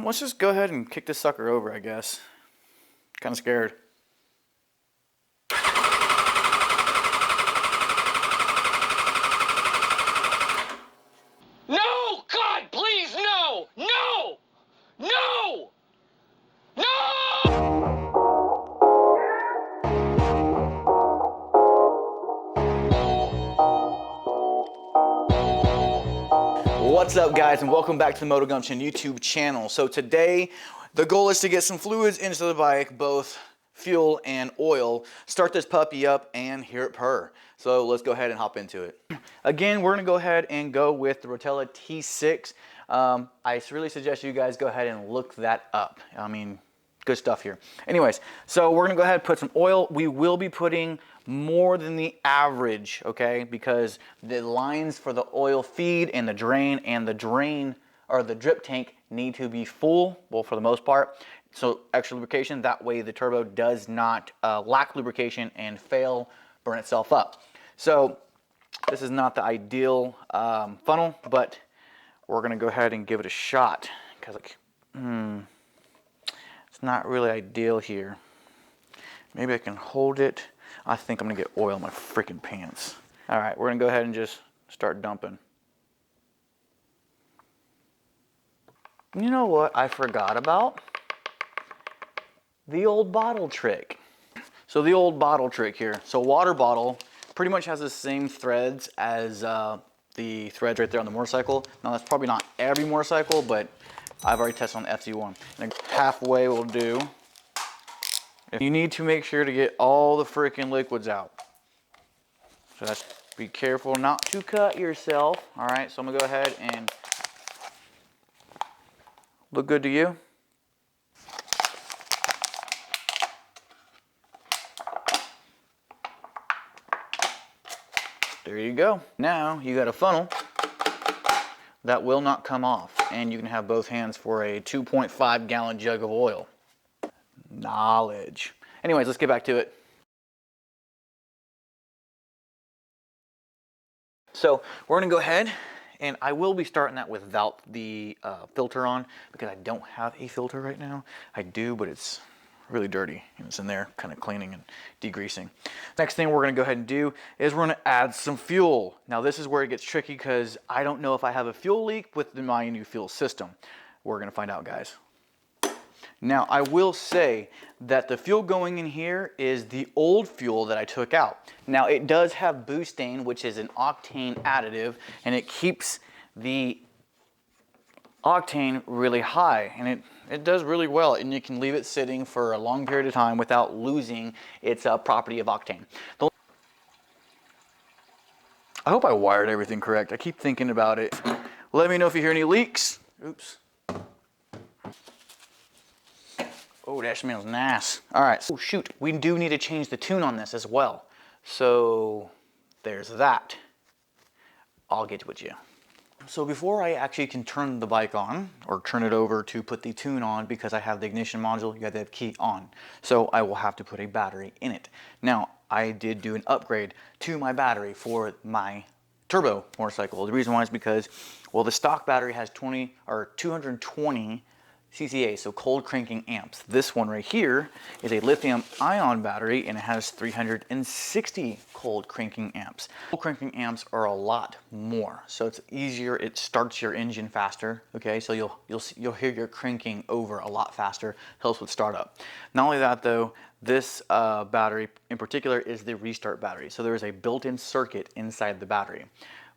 Let's just go ahead and kick this sucker over, I guess. Kind of scared. No! God, please, no! No! No! No! What's up, guys, and welcome back to the Moto Gumption YouTube channel. So today, the goal is to get some fluids into the bike, both fuel and oil, start this puppy up and hear it purr. So let's go ahead and hop into it. Again, we're gonna go ahead and go with the Rotella T6. I really suggest you guys go ahead and look that up. I mean, good stuff here. Anyways, so we're gonna go ahead and put some oil. We will be putting more than the average, okay? Because the lines for the oil feed and the drain or the drip tank need to be full, well, for the most part. So extra lubrication, that way the turbo does not lack lubrication and burn itself up. So this is not the ideal funnel, but we're gonna go ahead and give it a shot because it's not really ideal here. Maybe I can hold it. I think I'm gonna get oil in my freaking pants. All right, we're gonna go ahead and just start dumping. You know what I forgot about? The old bottle trick. So the old bottle trick here. So water bottle pretty much has the same threads as the threads right there on the motorcycle. Now that's probably not every motorcycle, but I've already tested on the FZ1. And halfway will do. You need to make sure to get all the freaking liquids out. So that's, be careful not to cut yourself. All right, so I'm gonna go ahead and look good to you. There you go. Now you got a funnel that will not come off, and you can have both hands for a 2.5 gallon jug of oil. Knowledge. Anyways, let's get back to it. So we're gonna go ahead, and I will be starting that without the filter on because I don't have a filter right now. I do, but it's really dirty and it's in there kind of cleaning and degreasing. Next thing we're gonna go ahead and do is we're gonna add some fuel. Now this is where it gets tricky because I don't know if I have a fuel leak with my new fuel system. We're gonna find out, guys. Now, I will say that the fuel going in here is the old fuel that I took out. Now, it does have butane, which is an octane additive, and it keeps the octane really high, and it does really well, and you can leave it sitting for a long period of time without losing its property of octane. I hope I wired everything correct. I keep thinking about it. Let me know if you hear any leaks. Oops. Oh, that smells nice. All right, oh shoot, we do need to change the tune on this as well. So there's that. I'll get with you. So before I actually can turn the bike on or turn it over to put the tune on, because I have the ignition module, you have the key on. So I will have to put a battery in it. Now, I did do an upgrade to my battery for my turbo motorcycle. The reason why is because, well, the stock battery has 220 CCA, so cold cranking amps. This one right here is a lithium ion battery, and it has 360 cold cranking amps. Cold cranking amps are a lot more, so it's easier. It starts your engine faster. Okay, so you'll hear your cranking over a lot faster. Helps with startup. Not only that though, this battery in particular is the restart battery. So there is a built-in circuit inside the battery.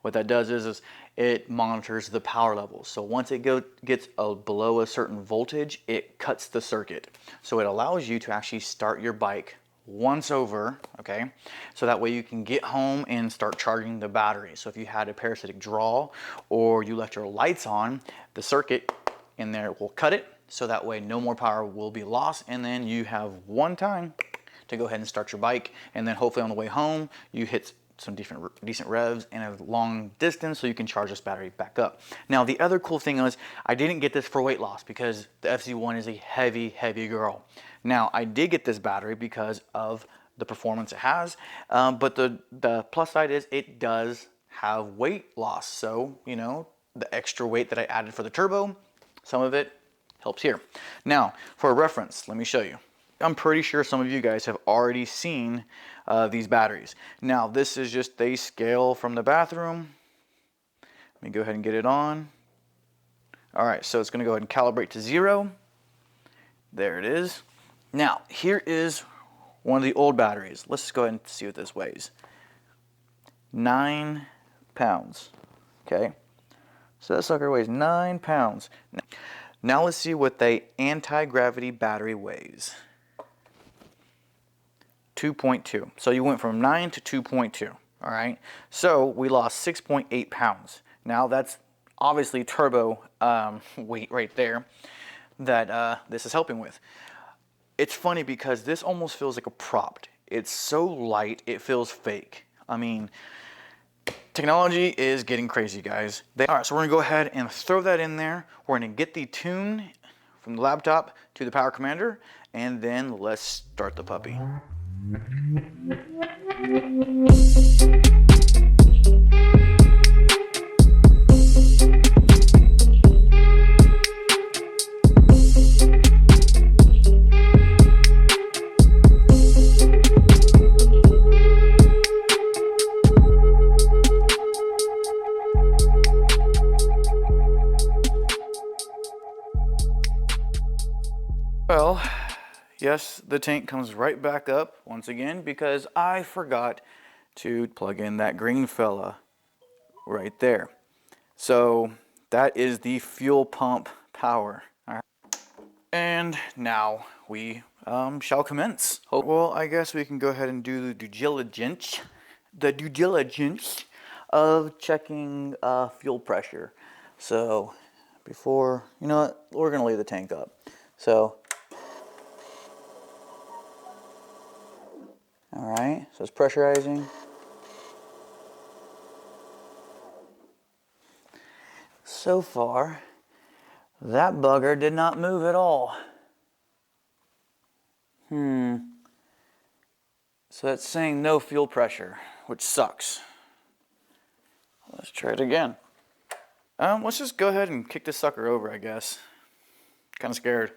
What that does is it monitors the power levels. So once it gets below a certain voltage, it cuts the circuit. So it allows you to actually start your bike once over, okay? So that way you can get home and start charging the battery. So if you had a parasitic draw or you left your lights on, the circuit in there will cut it. So that way no more power will be lost, and then you have one time to go ahead and start your bike, and then hopefully on the way home you hit some decent revs and a long distance so you can charge this battery back up. Now the other cool thing is I didn't get this for weight loss because the FZ1 is a heavy girl. Now I did get this battery because of the performance it has, but the plus side is it does have weight loss. So, you know, the extra weight that I added for the turbo, some of it helps here. Now, for a reference, let me show you. I'm pretty sure some of you guys have already seen these batteries. Now, this is just a scale from the bathroom. Let me go ahead and get it on. All right, so it's going to go ahead and calibrate to 0. There it is. Now, here is one of the old batteries. Let's just go ahead and see what this weighs. 9 pounds. Okay, so that sucker weighs 9 pounds. Now let's see what the anti-gravity battery weighs. 2.2. So you went from 9 to 2.2. All right, so we lost 6.8 pounds. Now that's obviously turbo weight right there that this is helping with. It's funny because this almost feels like a prop. It's so light, it feels fake. I mean, technology is getting crazy, guys. All right, so we're gonna go ahead and throw that in there. We're gonna get the tune from the laptop to the power commander, and then let's start the puppy. Well, yes, the tank comes right back up once again because I forgot to plug in that green fella right there. So that is the fuel pump power. All right. And now we shall commence. Well, I guess we can go ahead and do the due diligence of checking fuel pressure. So before, you know what, we're gonna leave the tank up. So, all right, so it's pressurizing. So far, that bugger did not move at all. So that's saying no fuel pressure, which sucks. Let's try it again. Let's just go ahead and kick this sucker over, I guess. Kind of scared.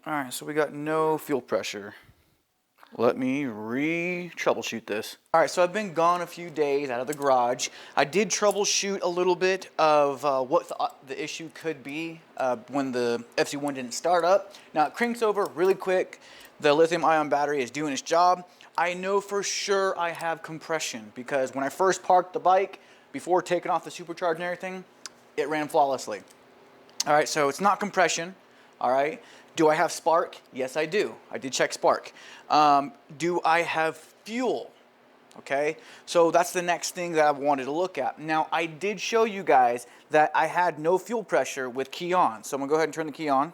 Alright, so we got no fuel pressure. Let me troubleshoot this. Alright, so I've been gone a few days out of the garage. I did troubleshoot a little bit of what the issue could be when the FZ1 didn't start up. Now it cranks over really quick. The lithium ion battery is doing its job. I know for sure I have compression because when I first parked the bike, before taking off the supercharger and everything, it ran flawlessly. Alright, so it's not compression. Alright. Do I have spark? Yes, I do. I did check spark. Do I have fuel? Okay, so that's the next thing that I wanted to look at. Now, I did show you guys that I had no fuel pressure with key on. So I'm gonna go ahead and turn the key on.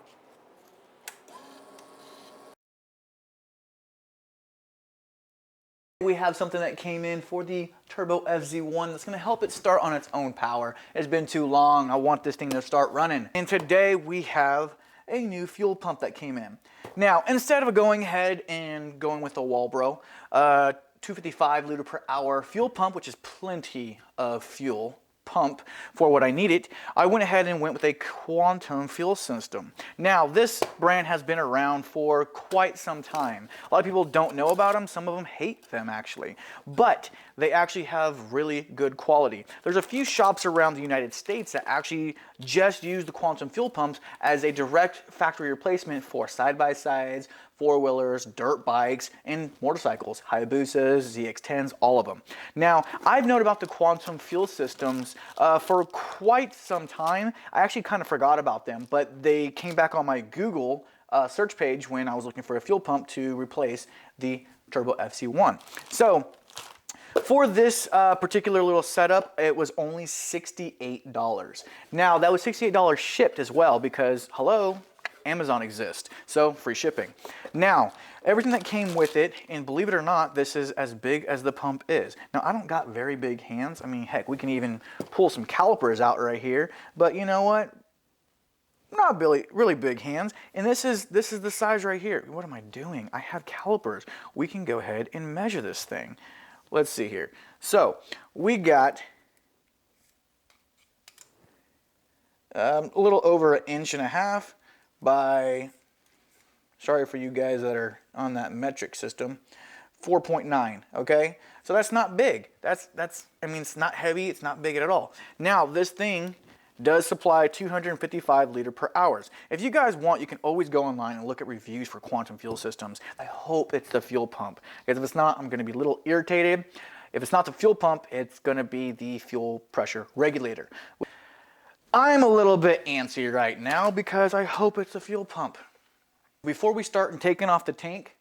We have something that came in for the Turbo FZ1 that's gonna help it start on its own power. It's been too long. I want this thing to start running. And today we have a new fuel pump that came in. Now, instead of going ahead and going with the Walbro 255 liter per hour fuel pump, which is plenty of fuel pump for what I needed, I went ahead and went with a quantum fuel system. Now, this brand has been around for quite some time. A lot of people don't know about them. Some of them hate them, actually. But they actually have really good quality. There's a few shops around the United States that actually just use the quantum fuel pumps as a direct factory replacement for side-by-sides, four-wheelers, dirt bikes, and motorcycles, Hayabusas, ZX-10s, all of them. Now, I've known about the quantum fuel systems for quite some time. I actually kind of forgot about them, but they came back on my Google search page when I was looking for a fuel pump to replace the Turbo FZ1. So, for this particular little setup, it was only $68. Now, that was $68 shipped as well because, hello, Amazon exists, so free shipping. Now, everything that came with it, and believe it or not, this is as big as the pump is. Now, I don't got very big hands. I mean, heck, we can even pull some calipers out right here, but you know what? not really big hands. And this is the size right here. What am I doing? I have calipers. We can go ahead and measure this thing. Let's see here. So we got a little over 1.5 inches by, sorry for you guys that are on that metric system, 4.9, okay? So that's not big. That's I mean, it's not heavy, it's not big at all. Now, this thing does supply 255 liter per hour. If you guys want, you can always go online and look at reviews for quantum fuel systems. I hope it's the fuel pump, because if it's not, I'm gonna be a little irritated. If it's not the fuel pump, it's gonna be the fuel pressure regulator. I'm a little bit antsy right now because I hope it's the fuel pump. Before we start taking off the tank,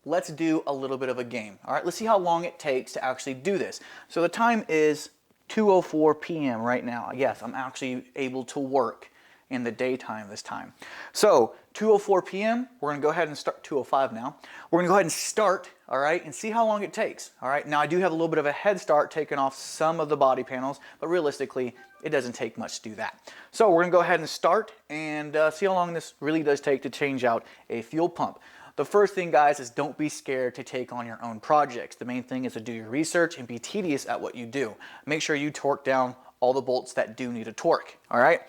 let's do a little bit of a game. All right, let's see how long it takes to actually do this. So the time is 2:04 p.m. right now. Yes, I'm actually able to work in the daytime this time. So 2:04 p.m., we're gonna go ahead and start, 2:05 now. We're gonna go ahead and start, all right, and see how long it takes, all right? Now I do have a little bit of a head start taking off some of the body panels, but realistically, it doesn't take much to do that. So we're gonna go ahead and start and see how long this really does take to change out a fuel pump. The first thing, guys, is don't be scared to take on your own projects. The main thing is to do your research and be tedious at what you do. Make sure you torque down all the bolts that do need a torque, all right?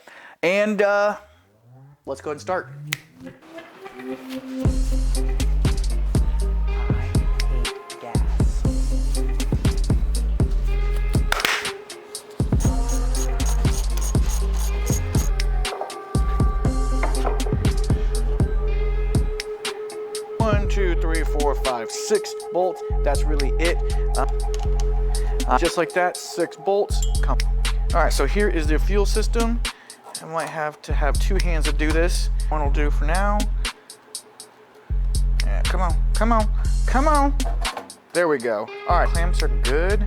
And let's go ahead and start. I hate gas. One, two, three, four, five, 6 bolts. That's really it. Just like that, 6 bolts. Come. All right, so here is the fuel system. I might have to have 2 hands to do this. One will do for now. Yeah, come on, come on, come on. There we go. All right, clamps are good.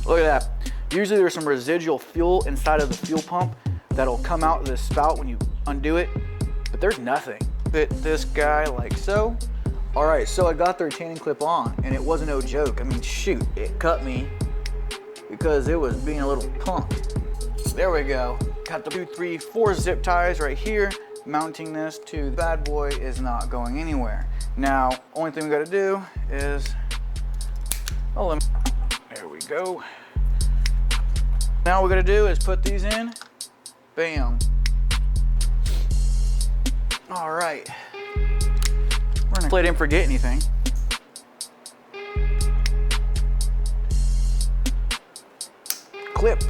Look at that. Usually there's some residual fuel inside of the fuel pump that'll come out of the spout when you undo it, but there's nothing. Fit this guy like so. All right, so I got the retaining clip on, and it wasn't no joke. I mean, shoot, it cut me because it was being a little punk. There we go. Got the 2, 3, 4 zip ties right here. Mounting this to the bad boy is not going anywhere. Now, only thing we gotta do is, there we go. Now what we gotta do is put these in, bam. All right. Hopefully I didn't forget anything. Clip.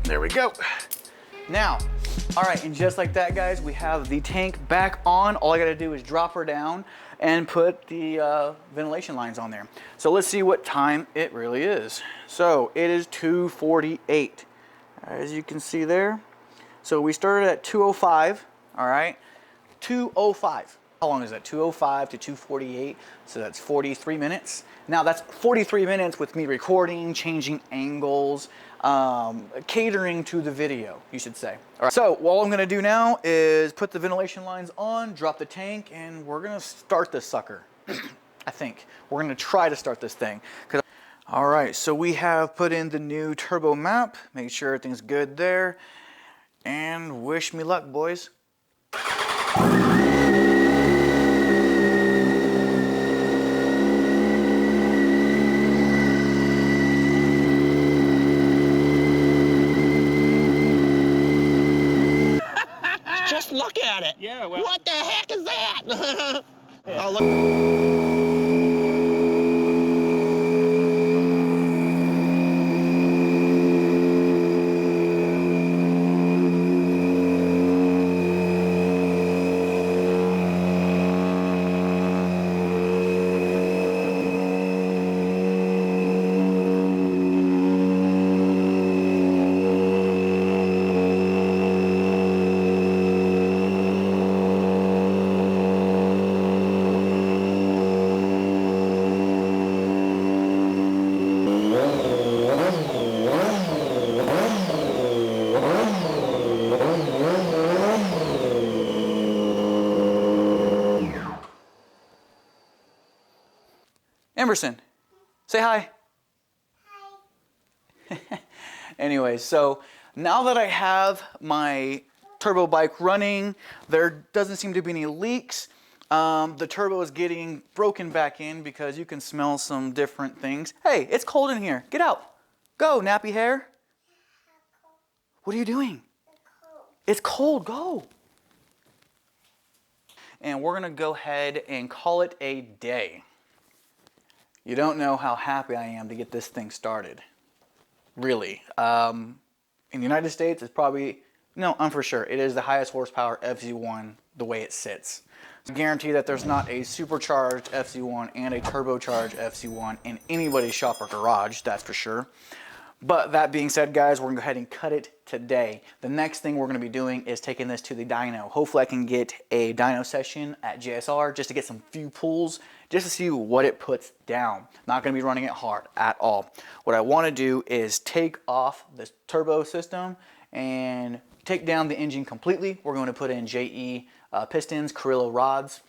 There we go. Now, all right, and just like that, guys, we have the tank back on. All I gotta do is drop her down and put the ventilation lines on there. So let's see what time it really is. So it is 2:48, as you can see there. So we started at 2:05, all right? 2:05. How long is that? 2:05 to 2:48, so that's 43 minutes. Now that's 43 minutes with me recording, changing angles, catering to the video, you should say. All right, so all I'm gonna do now is put the ventilation lines on, drop the tank, and we're gonna start this sucker. I think. We're gonna try to start this thing. All right, so we have put in the new turbo map, make sure everything's good there, and wish me luck, boys. Just look at it. Yeah, well. What the heck is that? Yeah. Oh, look. Emerson, say hi. Hi. Anyways, so now that I have my turbo bike running, there doesn't seem to be any leaks. The turbo is getting broken back in because you can smell some different things. Hey, it's cold in here. Get out. Go, nappy hair. What are you doing? It's cold. Go. And we're going to go ahead and call it a day. You don't know how happy I am to get this thing started. Really. In the United States, it's probably, no, I'm for sure, it is the highest horsepower FZ1 the way it sits. I guarantee that there's not a supercharged FZ1 and a turbocharged FZ1 in anybody's shop or garage, that's for sure. But that being said, guys, we're gonna go ahead and cut it today. The next thing we're gonna be doing is taking this to the dyno. Hopefully I can get a dyno session at JSR just to get some few pulls, just to see what it puts down. Not gonna be running it hard at all. What I wanna do is take off this turbo system and take down the engine completely. We're gonna put in JE pistons, Carrillo rods,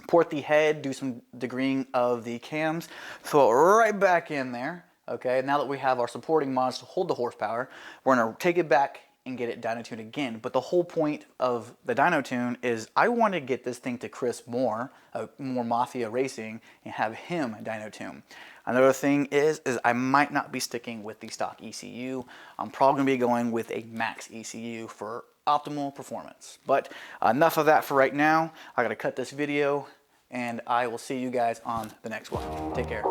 port the head, do some degreeing of the cams, throw it right back in there. Okay, now that we have our supporting mods to hold the horsepower, we're gonna take it back and get it dyno tuned again. But the whole point of the dyno tune is I want to get this thing to Chris more Mafia Racing, and have him dyno tune. Another thing is I might not be sticking with the stock ECU. I'm probably gonna be going with a max ECU for optimal performance. But enough of that for right now. I gotta cut this video, and I will see you guys on the next one. Take care.